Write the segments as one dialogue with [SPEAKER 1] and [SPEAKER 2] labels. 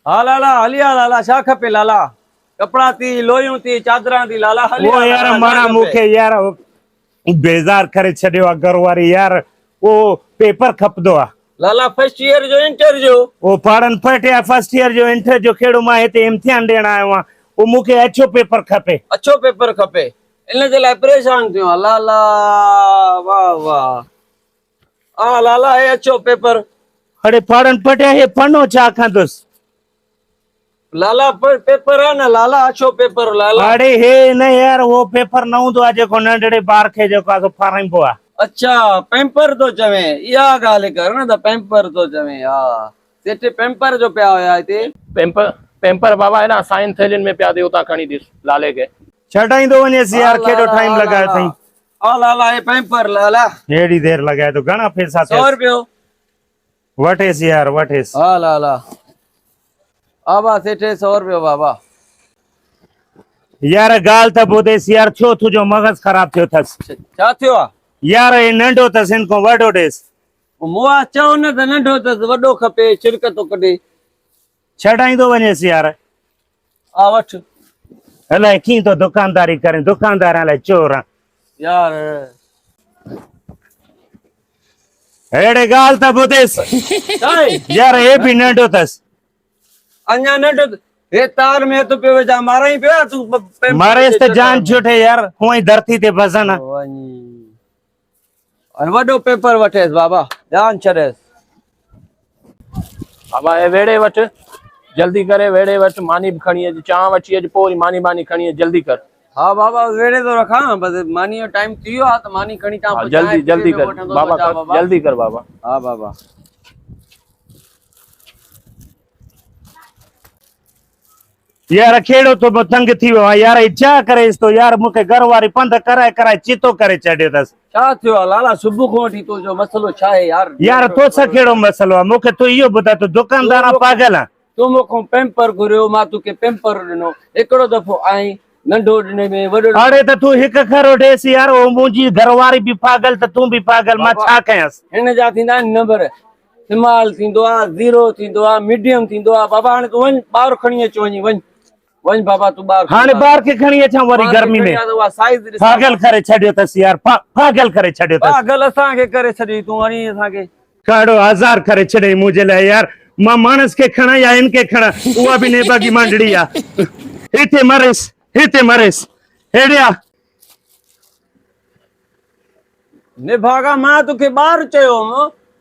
[SPEAKER 1] हाँ लाला हलिया लाला छा खपे लाला कपड़ा थी लोयूं थी चादरां थी लाला हलिया
[SPEAKER 2] वो यार
[SPEAKER 1] लाला, छा
[SPEAKER 2] मारा
[SPEAKER 1] खपे?
[SPEAKER 2] मुखे यार बेजार करे छड़ियो आ घर वारी यार वो पेपर खपदो आ
[SPEAKER 1] लाला फर्स्ट ईयर जो इंटर जो
[SPEAKER 2] वो पढ़न पटिया फर्स्ट ईयर जो इंटर जो केड़ो मां हिते इम्तिहान ॾियण आयो आहियां वो मूंखे अच्छो पेपर खपे
[SPEAKER 1] अच्छो पेपर खपे इन जे लाइ परेशान थियो आहियां। लाला वाह वाह हाँ लाला है अच्छो पेपर
[SPEAKER 2] अरे पढ़न पटिया हे पढ़नो छा खंदुसि
[SPEAKER 1] लाला पर पेपर है ना लाला अच्छो पेपर लाला
[SPEAKER 2] अरे हे न यार वो पेपर न हूंदो आहे जेको नंढड़े ॿार खे जेको आहे फाराइबो आहे
[SPEAKER 1] अच्छा पेम्पर तो चवे इहा ॻाल्हि कर न त पेम्पर तो चवे हा सेठ पेम्पर जो पिया हुया हिते
[SPEAKER 3] पेम्पर पेम्पर बाबा है ना साइन थैलियुनि में पिया दे उतां खणी ॾिस लाले खे
[SPEAKER 2] छॾाईंदो वञेसि यार केॾो टाइम लॻायो अथई
[SPEAKER 1] हाँ लाला ये पेम्पर लाला
[SPEAKER 2] हेॾी देर लॻाए थो घणा पैसा
[SPEAKER 1] 100 रुपयो
[SPEAKER 2] वठेसि यार वठेसि
[SPEAKER 1] हाँ लाला बाबा सेठ 100 रुपयो बाबा
[SPEAKER 2] यार ॻाल्हि त ॿुधेसि यार छो तुंहिंजो मग़ज़ ख़राब थियो अथसि
[SPEAKER 1] छा थियो आहे
[SPEAKER 2] यार हे नंढो अथसि हिन खां वॾो ॾेसि
[SPEAKER 1] मुआ चओ न त नंढो अथसि वॾो खपे छिरक थो कढे
[SPEAKER 2] छॾाईंदो वञेसि यार
[SPEAKER 1] आ वठ
[SPEAKER 2] अलाए कीअं थो दुकानदारी करे दुकानदार अलाए चोर आहे
[SPEAKER 1] यार
[SPEAKER 2] अहिड़े ॻाल्हि त ॿुधेसि
[SPEAKER 1] छा आहे?
[SPEAKER 2] यार हे बि नंढो अथसि
[SPEAKER 1] अञा नंढो हे तार में हथ पियो विझा माराई पियो तूं
[SPEAKER 2] मारेसि त जान छुटे यार हूअं ई धरती ते बसनि
[SPEAKER 1] वॾो पेपर वठेसि बाबा जान छॾेसि
[SPEAKER 3] बाबा हे वेड़े वठ जल्दी करे वेड़े वठ मानी बि खणी अच चांहि अची अॼु पोइ वरी मानी बानी खणी अच जल्दी कर
[SPEAKER 1] हाँ बाबा वेड़े तो रखा बस मानी जो टाइम थी वियो आहे त मानी खणी
[SPEAKER 3] हाँ,
[SPEAKER 1] तव्हां
[SPEAKER 3] जल्दी जल्दी कर बाबा कर, जल्दी कर बाबा
[SPEAKER 1] हाँ बाबा
[SPEAKER 2] यार केड़ो तो तंग थी वियो आहे यार हे छा करेसि तो यार मूंखे घर वारी पंध कराए कराए चितो करे छॾियो अथसि
[SPEAKER 1] छा थियो आहे लाला सुबुह खां वठी तुंहिंजो मसलो छा आहे यार
[SPEAKER 2] यार तोसां कहिड़ो मसलो आहे मूंखे तूं इहो ॿुधाए तूं दुकानदार आहे पागल आहे
[SPEAKER 1] तूं मूंखां पेम्पर घुरियो मां तोखे पेम्पर ॾिनो हिकिड़ो दफ़ो आई नंढो ॾिने में वॾो
[SPEAKER 2] अरे त तूं हिकु खरो ॾेसि यार ओ मुंहिंजी घरवारी बि पागल त तूं बि पागल मां छा कयांसि
[SPEAKER 1] हिन जा थींदा आहिनि नंबर स्मॉल थींदो आहे ज़ीरो थींदो आहे मीडियम थींदो आहे बाबा हाणे तूं वञ ॿार खणी अच वञी वञ वञ बाबा तूं ॿार
[SPEAKER 2] हाणे ॿार खे खणी अचां वरी गर्मी में पागल करे छॾियो अथसि यार पागल करे छॾियो अथसि
[SPEAKER 1] पागल असांखे करे छॾी तूं वञी असांखे
[SPEAKER 2] कहिड़ो आज़ार करे छॾे मुंहिंजे लाइ यार मां मानस खे खणा या इनखे खणा उहा बि नेबागी मांडड़ी आहे हिते मरेसि हेड़िया
[SPEAKER 1] निभागा मां तोखे ॿार चयो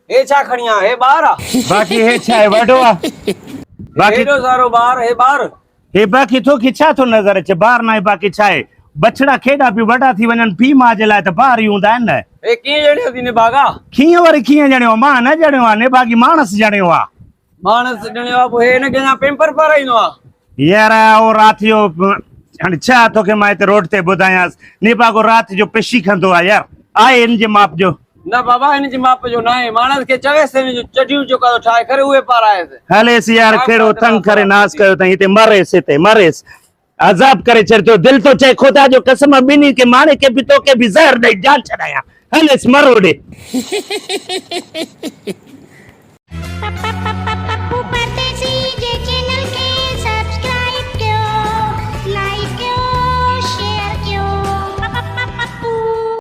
[SPEAKER 1] हे छा खणी आ हे ॿार आहे
[SPEAKER 2] बाक़ी हे छा आहे वॾो आहे बाक़ी
[SPEAKER 1] हेॾो सारो ॿार हे ॿार
[SPEAKER 2] हे बाक़ी तोखे छा थो नज़र अचे ॿार न आहे बाक़ी छा आहे बछड़ा केॾा बि वॾा थी वञनि पीउ माउ जे लाइ त ॿार ई हूंदा आहिनि न
[SPEAKER 1] हे कीअं ॼणियो थी निभागा
[SPEAKER 2] कीअं वरी कीअं ॼणियो मां न ॼणियो आहे नेबागी मानस ॼणियो आहे
[SPEAKER 1] मानस ॼणियो आहे पोइ हे हिनखे अञा पेम्पर पाराईंदो आहे
[SPEAKER 2] यार ओ राति जो हाणे छा तोखे मां हिते रोड ते ॿुधायांसि नेबागो राति जो पिशी खंदो आहे यार आहे हिन जे माप जो
[SPEAKER 1] न बाबा हिन जी माप जो न आहे मानस खे चवेसि हिन जो चटियूं जेका ठाहे करे उहे पारायसि
[SPEAKER 2] हलेसि यार कहिड़ो तंग करे नास कयो अथई हिते मरेसि अज़ाब करे छॾियो दिलि थो चए ख़ुदा जो कसम ॿिन्ही खे माणे खे बि तोखे बि ज़हर ॾेई जान छॾायां हलेसि मरो ॾे